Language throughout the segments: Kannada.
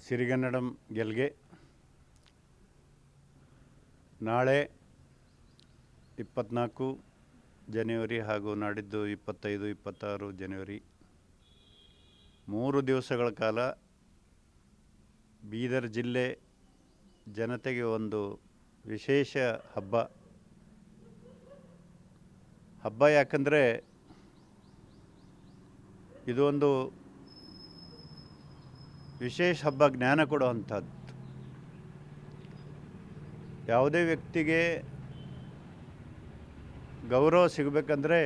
ಸಿರಿಗನ್ನಡಂ ಗೆಲ್ಗೆ ನಾಳೆ 24 ಜನವರಿ ಹಾಗೂ ನಾಡಿದ್ದು 25-26 ಜನವರಿ 3 ದಿವಸಗಳ ಕಾಲ ಬೀದರ್ ಜಿಲ್ಲೆ ಜನತೆಗೆ ಒಂದು ವಿಶೇಷ ಹಬ್ಬ ಯಾಕಂದರೆ ಇದು ಒಂದು ವಿಶೇಷ ಹಬ್ಬ, ಜ್ಞಾನ ಕೊಡುವಂಥದ್ದು. ಯಾವುದೇ ವ್ಯಕ್ತಿಗೆ ಗೌರವ ಸಿಗಬೇಕಂದ್ರೆ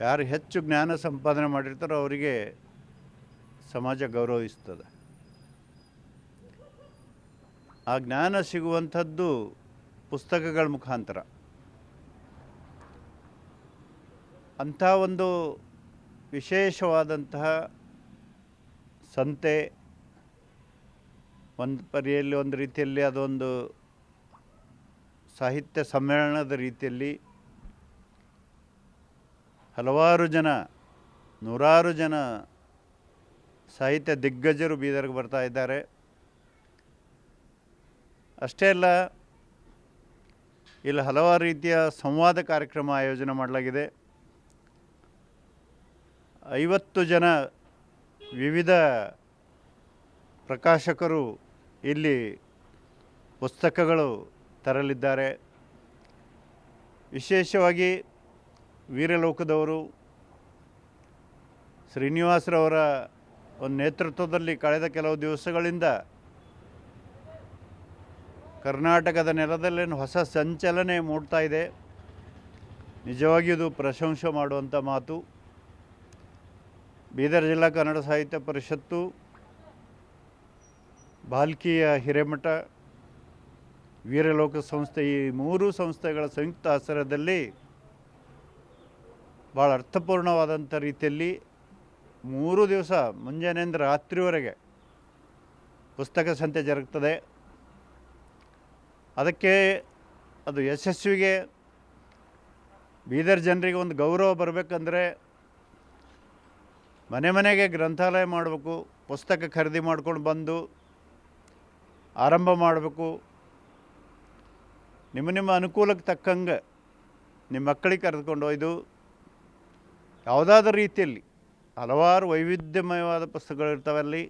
ಯಾರು ಹೆಚ್ಚು ಜ್ಞಾನ ಸಂಪಾದನೆ ಮಾಡಿರ್ತಾರೋ ಅವರಿಗೆ ಸಮಾಜ ಗೌರವಿಸ್ತದೆ. ಆ ಜ್ಞಾನ ಸಿಗುವಂಥದ್ದು ಪುಸ್ತಕಗಳ ಮುಖಾಂತರ. ಅಂಥ ಒಂದು ವಿಶೇಷವಾದಂತಹ ಸಂತೆ, ಒಂದು ಪರಿಯಲ್ಲಿ ಒಂದು ರೀತಿಯಲ್ಲಿ ಅದೊಂದು ಸಾಹಿತ್ಯ ಸಮ್ಮೇಳನದ ರೀತಿಯಲ್ಲಿ ಹಲವಾರು ಜನ, ನೂರಾರು ಜನ ಸಾಹಿತ್ಯ ದಿಗ್ಗಜರು ಬೀದರ್ಗೆ ಬರ್ತಾ ಇದ್ದಾರೆ. ಅಷ್ಟೇ ಅಲ್ಲ, ಇಲ್ಲಿ ಹಲವಾರು ರೀತಿಯ ಸಂವಾದ ಕಾರ್ಯಕ್ರಮ ಆಯೋಜನೆ ಮಾಡಲಾಗಿದೆ. 50 ಜನ ವಿವಿಧ ಪ್ರಕಾಶಕರು ಇಲ್ಲಿ ಪುಸ್ತಕಗಳು ತರಲಿದ್ದಾರೆ. ವಿಶೇಷವಾಗಿ ವೀರಲೋಕದವರು ಶ್ರೀನಿವಾಸರವರ ಒಂದು ನೇತೃತ್ವದಲ್ಲಿ ಕಳೆದ ಕೆಲವು ದಿವಸಗಳಿಂದ ಕರ್ನಾಟಕದ ನೆಲದಲ್ಲೇನು ಹೊಸ ಸಂಚಲನೆ ಮೂಡ್ತಾ ಇದೆ. ನಿಜವಾಗಿಯೂ ಇದು ಪ್ರಶಂಸೆ ಮಾಡುವಂಥ ಮಾತು. ಬೀದರ್ ಜಿಲ್ಲಾ ಕನ್ನಡ ಸಾಹಿತ್ಯ ಪರಿಷತ್ತು, ಬಾಲ್ಕಿಯ ಹಿರೇಮಠ, ವೀರಲೋಕ ಸಂಸ್ಥೆ, ಈ 3 ಸಂಸ್ಥೆಗಳ ಸಂಯುಕ್ತ ಆಶ್ರಯದಲ್ಲಿ ಭಾಳ ಅರ್ಥಪೂರ್ಣವಾದಂಥ ರೀತಿಯಲ್ಲಿ 3 ದಿವಸ ಮುಂಜಾನೆಯಿಂದ ರಾತ್ರಿವರೆಗೆ ಪುಸ್ತಕ ಸಂತೆ ಜರುಗ್ತದೆ. ಅದಕ್ಕೆ ಅದು ಯಶಸ್ವಿಗೆ ಬೀದರ್ ಜನರಿಗೆ ಒಂದು ಗೌರವ ಬರಬೇಕಂದ್ರೆ ಮನೆ ಮನೆಗೆ ಗ್ರಂಥಾಲಯ ಮಾಡಬೇಕು, ಪುಸ್ತಕ ಖರೀದಿ ಮಾಡ್ಕೊಂಡು ಬಂದು ಆರಂಭ ಮಾಡಬೇಕು. ನಿಮ್ಮ ಅನುಕೂಲಕ್ಕೆ ತಕ್ಕಂಗೆ ನಿಮ್ಮ ಮಕ್ಕಳಿಗೆ ಕರೆದುಕೊಂಡು ಒಯ್ದು ಯಾವುದಾದ್ರೂ ರೀತಿಯಲ್ಲಿ ಹಲವಾರು ವೈವಿಧ್ಯಮಯವಾದ ಪುಸ್ತಕಗಳಿರ್ತಾವಲ್ಲಿ.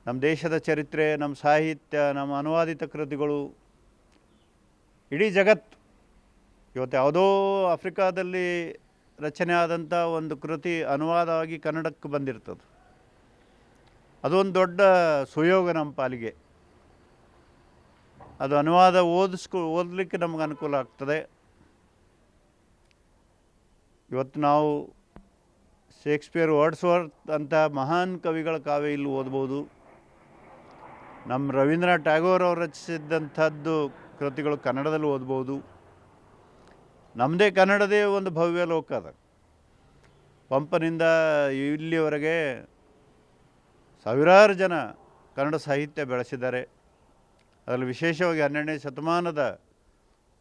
ನಮ್ಮ ದೇಶದ ಚರಿತ್ರೆ, ನಮ್ಮ ಸಾಹಿತ್ಯ, ನಮ್ಮ ಅನುವಾದಿತ ಕೃತಿಗಳು, ಇಡೀ ಜಗತ್ತು. ಇವತ್ತು ಯಾವುದೋ ಆಫ್ರಿಕಾದಲ್ಲಿ ರಚನೆ ಆದಂಥ ಒಂದು ಕೃತಿ ಅನುವಾದವಾಗಿ ಕನ್ನಡಕ್ಕೆ ಬಂದಿರ್ತದೆ. ಅದೊಂದು ದೊಡ್ಡ ಸುಯೋಗ ನಮ್ಮ ಪಾಲಿಗೆ. ಅದು ಅನುವಾದ ಓದಲಿಕ್ಕೆ ನಮಗೆ ಅನುಕೂಲ ಆಗ್ತದೆ. ಇವತ್ತು ನಾವು ಶೇಕ್ಸ್ಪಿಯರ್, ವರ್ಡ್ಸ್ವರ್ತ್ ಅಂತ ಮಹಾನ್ ಕವಿಗಳ ಕಾವ್ಯ ಇಲ್ಲಿ ಓದ್ಬೋದು. ನಮ್ಮ ರವೀಂದ್ರನಾಥ್ ಟ್ಯಾಗೋರ್ ಅವರು ರಚಿಸಿದಂಥದ್ದು ಕೃತಿಗಳು ಕನ್ನಡದಲ್ಲಿ ಓದ್ಬೋದು. ನಮ್ಮದೇ ಕನ್ನಡದೇ ಒಂದು ಭವ್ಯ ಲೋಕ ಅದ. ಪಂಪನಿಂದ ಇಲ್ಲಿಯವರೆಗೆ ಸಾವಿರಾರು ಜನ ಕನ್ನಡ ಸಾಹಿತ್ಯ ಬೆಳೆಸಿದ್ದಾರೆ. ಅದರಲ್ಲಿ ವಿಶೇಷವಾಗಿ 12ನೇ ಶತಮಾನದ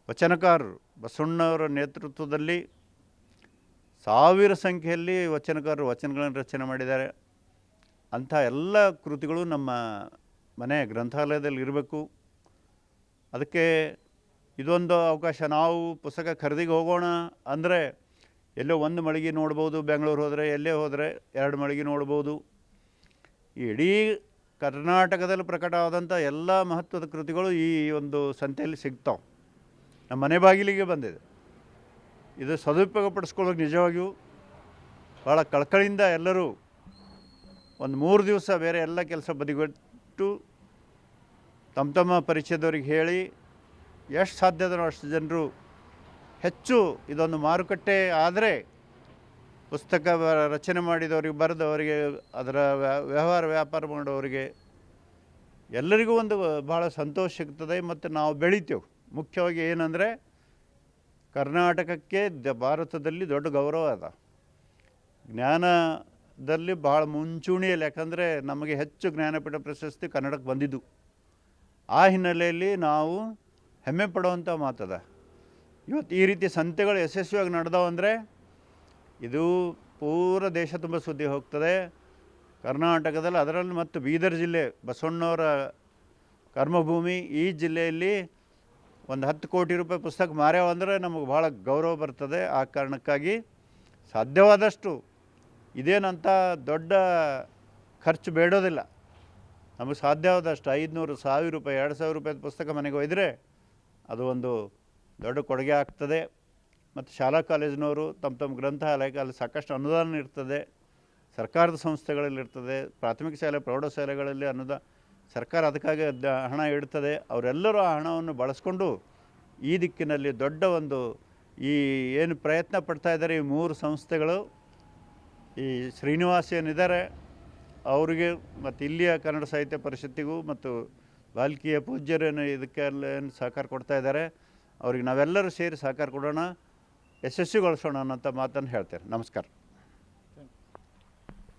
ವಚನಕಾರರು ಬಸವಣ್ಣವರ ನೇತೃತ್ವದಲ್ಲಿ 1000 ಸಂಖ್ಯೆಯಲ್ಲಿ ವಚನಕಾರರು ವಚನಗಳನ್ನು ರಚನೆ ಮಾಡಿದ್ದಾರೆ. ಅಂಥ ಎಲ್ಲ ಕೃತಿಗಳು ನಮ್ಮ ಮನೆ ಗ್ರಂಥಾಲಯದಲ್ಲಿ ಇರಬೇಕು. ಅದಕ್ಕೆ ಇದೊಂದು ಅವಕಾಶ. ನಾವು ಪುಸ್ತಕ ಖರೀದಿಗೆ ಹೋಗೋಣ ಅಂದರೆ ಎಲ್ಲೋ 1 ಮಳಿಗೆ ನೋಡ್ಬೋದು, ಬೆಂಗಳೂರು ಹೋದರೆ ಎಲ್ಲೇ ಹೋದರೆ 2 ಮಳಿಗೆ ನೋಡ್ಬೋದು. ಇಡೀ ಕರ್ನಾಟಕದಲ್ಲಿ ಪ್ರಕಟವಾದಂಥ ಎಲ್ಲ ಮಹತ್ವದ ಕೃತಿಗಳು ಈ ಒಂದು ಸಂತೆಯಲ್ಲಿ ಸಿಗ್ತಾವೆ. ನಮ್ಮ ಮನೆ ಬಾಗಿಲಿಗೆ ಬಂದಿದೆ. ಇದು ಸದುಪಯೋಗ ಪಡಿಸ್ಕೊಳ್ಳೋಕೆ ನಿಜವಾಗಿಯೂ ಭಾಳ ಕಳಕಳಿಯಿಂದ ಎಲ್ಲರೂ ಒಂದು 3 ದಿವಸ ಬೇರೆ ಎಲ್ಲ ಕೆಲಸ ಬದಿಗೊಟ್ಟು ತಮ್ಮ ಪರಿಚಯದವ್ರಿಗೆ ಹೇಳಿ ಎಷ್ಟು ಸಾಧ್ಯದೋ ಅಷ್ಟು ಜನರು ಹೆಚ್ಚು ಇದೊಂದು ಮಾರುಕಟ್ಟೆ ಆದರೆ ಪುಸ್ತಕ ರಚನೆ ಮಾಡಿದವರಿಗೆ, ಬರೆದವರಿಗೆ, ಅದರ ವ್ಯಾಪಾರ ಮಾಡೋರಿಗೆ ಎಲ್ಲರಿಗೂ ಒಂದು ಭಾಳ ಸಂತೋಷ ಸಿಗ್ತದೆ. ಮತ್ತು ನಾವು ಬೆಳಿತೇವೆ. ಮುಖ್ಯವಾಗಿ ಏನಂದರೆ ಕರ್ನಾಟಕಕ್ಕೆ ಭಾರತದಲ್ಲಿ ದೊಡ್ಡ ಗೌರವ ಅದ. ಜ್ಞಾನದಲ್ಲಿ ಭಾಳ ಮುಂಚೂಣಿಯಲ್ಲಿ, ಯಾಕಂದರೆ ನಮಗೆ ಹೆಚ್ಚು ಜ್ಞಾನಪೀಠ ಪ್ರಶಸ್ತಿ ಕನ್ನಡಕ್ಕೆ ಬಂದಿದ್ದು. ಆ ಹಿನ್ನೆಲೆಯಲ್ಲಿ ನಾವು ಹೆಮ್ಮೆ ಪಡುವಂಥ ಮಾತದ. ಇವತ್ತು ಈ ರೀತಿ ಸಂತೆಗಳು ಯಶಸ್ವಿಯಾಗಿ ನಡೆದವಂದರೆ ಇದು ಪೂರ ದೇಶ ತುಂಬ ಸುದ್ದಿ ಹೋಗ್ತದೆ. ಕರ್ನಾಟಕದಲ್ಲಿ, ಅದರಲ್ಲಿ ಮತ್ತು ಬೀದರ್ ಜಿಲ್ಲೆ ಬಸವಣ್ಣವರ ಕರ್ಮಭೂಮಿ, ಈ ಜಿಲ್ಲೆಯಲ್ಲಿ ಒಂದು 10 ಕೋಟಿ ರೂಪಾಯಿ ಪುಸ್ತಕ ಮಾರ್ಯಾವ ಅಂದರೆ ನಮಗೆ ಭಾಳ ಗೌರವ ಬರ್ತದೆ. ಆ ಕಾರಣಕ್ಕಾಗಿ ಸಾಧ್ಯವಾದಷ್ಟು ಇದೇನಂತ ದೊಡ್ಡ ಖರ್ಚು ಬೇಡೋದಿಲ್ಲ. ನಮಗೆ ಸಾಧ್ಯವಾದಷ್ಟು 500, 1000 ರೂಪಾಯಿ, 2000 ರೂಪಾಯಿದ ಪುಸ್ತಕ ಮನೆಗೆ ಒಯ್ದರೆ ಅದು ಒಂದು ದೊಡ್ಡ ಕೊಡುಗೆ ಆಗ್ತದೆ. ಮತ್ತು ಶಾಲಾ ಕಾಲೇಜಿನವರು ತಮ್ಮ ಗ್ರಂಥಾಲಯಕ್ಕೆ ಅಲ್ಲಿ ಸಾಕಷ್ಟು ಅನುದಾನ ಇರ್ತದೆ, ಸರ್ಕಾರದ ಸಂಸ್ಥೆಗಳಲ್ಲಿರ್ತದೆ, ಪ್ರಾಥಮಿಕ ಶಾಲೆ ಪ್ರೌಢಶಾಲೆಗಳಲ್ಲಿ ಸರ್ಕಾರ ಅದಕ್ಕಾಗಿ ಹಣ ಇಡ್ತದೆ. ಅವರೆಲ್ಲರೂ ಆ ಹಣವನ್ನು ಬಳಸ್ಕೊಂಡು ಈ ದಿಕ್ಕಿನಲ್ಲಿ ದೊಡ್ಡ ಒಂದು ಏನು ಪ್ರಯತ್ನ ಪಡ್ತಾ ಇದ್ದಾರೆ ಈ 3 ಸಂಸ್ಥೆಗಳು, ಈ ಶ್ರೀನಿವಾಸ್ ಏನಿದ್ದಾರೆ ಅವರಿಗೆ ಮತ್ತು ಇಲ್ಲಿಯ ಕನ್ನಡ ಸಾಹಿತ್ಯ ಪರಿಷತ್ತಿಗೂ ಮತ್ತು ವಾಲ್ಮೀಕಿಯ ಪೂಜ್ಯರೇನು ಇದಕ್ಕೆಲ್ಲ ಏನು ಸಹಕಾರ ಕೊಡ್ತಾ ಇದ್ದಾರೆ, ಅವ್ರಿಗೆ ನಾವೆಲ್ಲರೂ ಸೇರಿ ಸಹಕಾರ ಕೊಡೋಣ, ಯಶಸ್ವಿಗೊಳಿಸೋಣ ಅನ್ನೋಂಥ ಮಾತನ್ನು ಹೇಳ್ತೇನೆ. ನಮಸ್ಕಾರ.